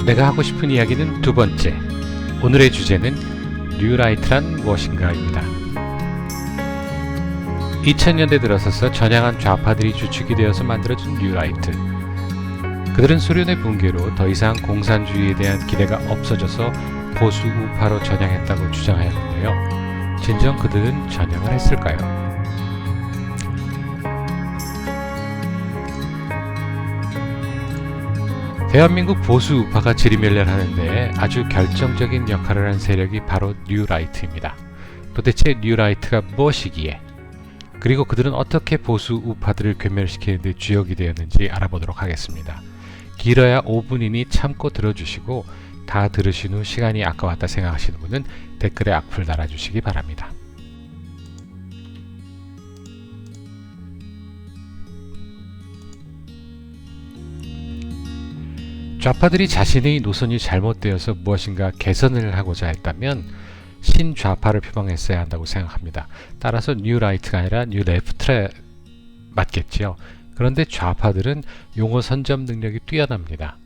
내가 하고 싶은 이야기는 두 번째. 오늘의 주제는 뉴라이트란 무엇인가입니다. 2000년대 들어서서 전향한 좌파들이 주축이 되어서 만들어진 뉴라이트. 그들은 소련의 붕괴로 더 이상 공산주의에 대한 기대가 없어져서 보수 우파로 전향했다고 주장하였는데요. 진정 그들은 전향을 했을까요? 대한민국 보수 우파가 지리멸렬하는데 아주 결정적인 역할을 한 세력이 바로 뉴라이트입니다. 도대체 뉴라이트가 무엇이기에, 그리고 그들은 어떻게 보수 우파들을 괴멸시키는 데 주역이 되었는지 알아보도록 하겠습니다. 길어야 5분이니 참고 들어주시고, 다 들으신 후 시간이 아까웠다 생각하시는 분은 댓글에 악플 달아주시기 바랍니다. 좌파들이 자신의 노선이 잘못되어서 무엇인가 개선을 하고자 했다면 신좌파를 표방했어야 한다고 생각합니다. 따라서 뉴라이트가 아니라 뉴레프트에 맞겠지요. 그런데 좌파들은 용어 선점 능력이 뛰어납니다.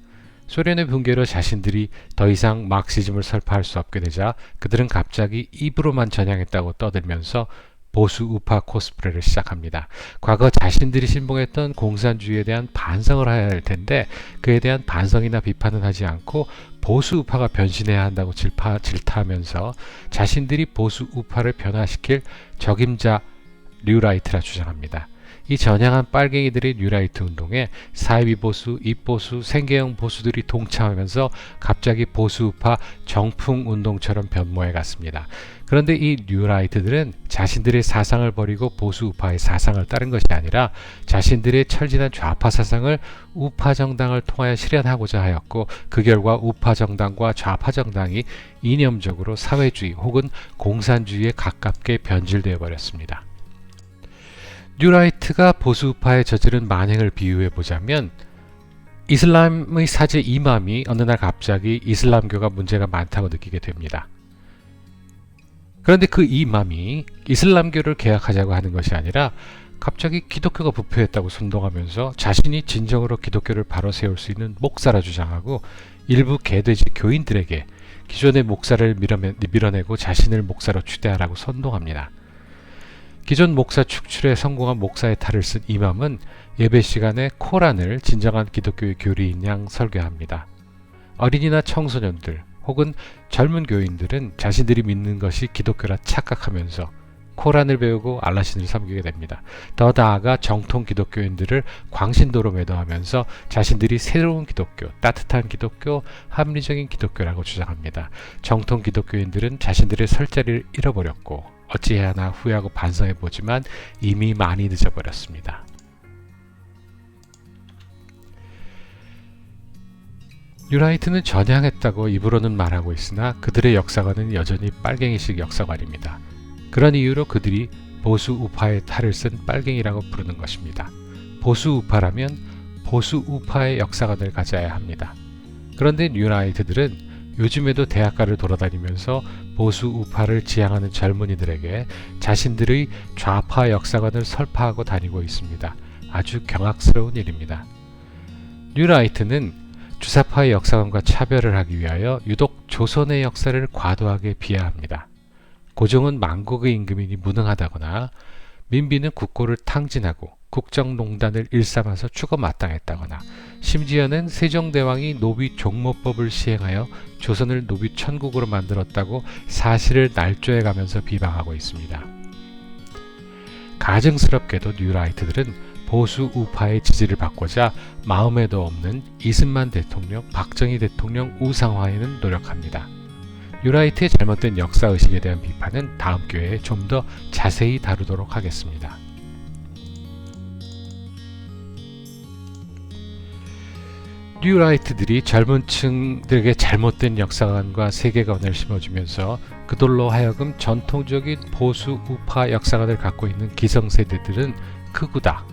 소련의 붕괴로 자신들이 더 이상 마크시즘을 설파할 수 없게 되자 그들은 갑자기 입으로만 전향했다고 떠들면서 보수 우파 코스프레를 시작합니다. 과거 자신들이 신봉했던 공산주의에 대한 반성을 해야 할 텐데 그에 대한 반성이나 비판은 하지 않고 보수 우파가 변신해야 한다고 질타하면서 자신들이 보수 우파를 변화시킬 적임자 뉴라이트라 주장합니다. 이 전향한 빨갱이들의 뉴라이트 운동에 사이비 보수, 입보수, 생계형 보수들이 동참하면서 갑자기 보수 우파 정풍 운동처럼 변모해 갔습니다. 그런데 이 뉴라이트들은 자신들의 사상을 버리고 보수 우파의 사상을 따른 것이 아니라 자신들의 철진한 좌파 사상을 우파 정당을 통하여 실현하고자 하였고, 그 결과 우파 정당과 좌파 정당이 이념적으로 사회주의 혹은 공산주의에 가깝게 변질되어 버렸습니다. 뉴라이트가 보수우파에 저지른 만행을 비유해 보자면, 이슬람의 사제 이맘이 어느 날 갑자기 이슬람교가 문제가 많다고 느끼게 됩니다. 그런데 그 이맘이 이슬람교를 개혁하자고 하는 것이 아니라 갑자기 기독교가 부패했다고 선동하면서 자신이 진정으로 기독교를 바로 세울 수 있는 목사라 주장하고 일부 개돼지 교인들에게 기존의 목사를 밀어내고 자신을 목사로 추대하라고 선동합니다. 기존 목사 축출에 성공한 목사의 탈을 쓴 이맘은 예배 시간에 코란을 진정한 기독교의 교리인 양 설교합니다. 어린이나 청소년들 혹은 젊은 교인들은 자신들이 믿는 것이 기독교라 착각하면서 코란을 배우고 알라신을 섬기게 됩니다. 더 나아가 정통 기독교인들을 광신도로 매도하면서 자신들이 새로운 기독교, 따뜻한 기독교, 합리적인 기독교라고 주장합니다. 정통 기독교인들은 자신들의 설 자리를 잃어버렸고 어찌해야 하나 후회하고 반성해보지만 이미 많이 늦어버렸습니다. 뉴라이트는 전향했다고 입으로는 말하고 있으나 그들의 역사관은 여전히 빨갱이식 역사관입니다. 그런 이유로 그들이 보수 우파의 탈을 쓴 빨갱이라고 부르는 것입니다. 보수 우파라면 보수 우파의 역사관을 가져야 합니다. 그런데 뉴라이트들은 요즘에도 대학가를 돌아다니면서 보수 우파를 지향하는 젊은이들에게 자신들의 좌파 역사관을 설파하고 다니고 있습니다. 아주 경악스러운 일입니다. 뉴라이트는 주사파의 역사관과 차별을 하기 위하여 유독 조선의 역사를 과도하게 비하합니다. 고종은 만국의 임금이니 무능하다거나 민비는 국고를 탕진하고 국정농단을 일삼아서 죽어 마땅했다거나 심지어는 세종대왕이 노비 종모법을 시행하여 조선을 노비 천국으로 만들었다고 사실을 날조해가면서 비방하고 있습니다. 가증스럽게도 뉴라이트들은 보수 우파의 지지를 받고자 마음에도 없는 이승만 대통령, 박정희 대통령 우상화에는 노력합니다. 뉴라이트의 잘못된 역사의식에 대한 비판은 다음 기회에 좀 더 자세히 다루도록 하겠습니다. 뉴라이트들이 젊은 층들에게 잘못된 역사관과 세계관을 심어주면서 그들로 하여금 전통적인 보수 우파 역사관을 갖고 있는 기성세대들은 극우다.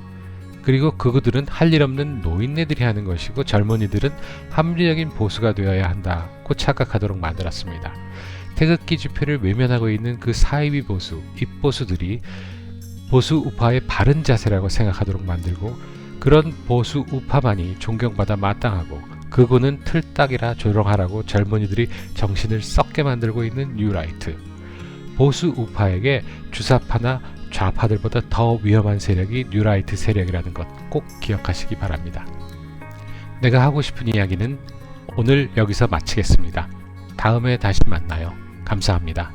그리고 극우들은 할 일 없는 노인네들이 하는 것이고 젊은이들은 합리적인 보수가 되어야 한다고 착각하도록 만들었습니다. 태극기 집회를 외면하고 있는 그 사이비 보수, 입보수들이 보수 우파의 바른 자세라고 생각하도록 만들고, 그런 보수 우파만이 존경받아 마땅하고 극우는 틀딱이라 조롱하라고 젊은이들이 정신을 썩게 만들고 있는 뉴라이트. 보수 우파에게 주사파나 좌파들보다 더 위험한 세력이 뉴라이트 세력이라는 것 꼭 기억하시기 바랍니다. 내가 하고 싶은 이야기는 오늘 여기서 마치겠습니다. 다음에 다시 만나요. 감사합니다.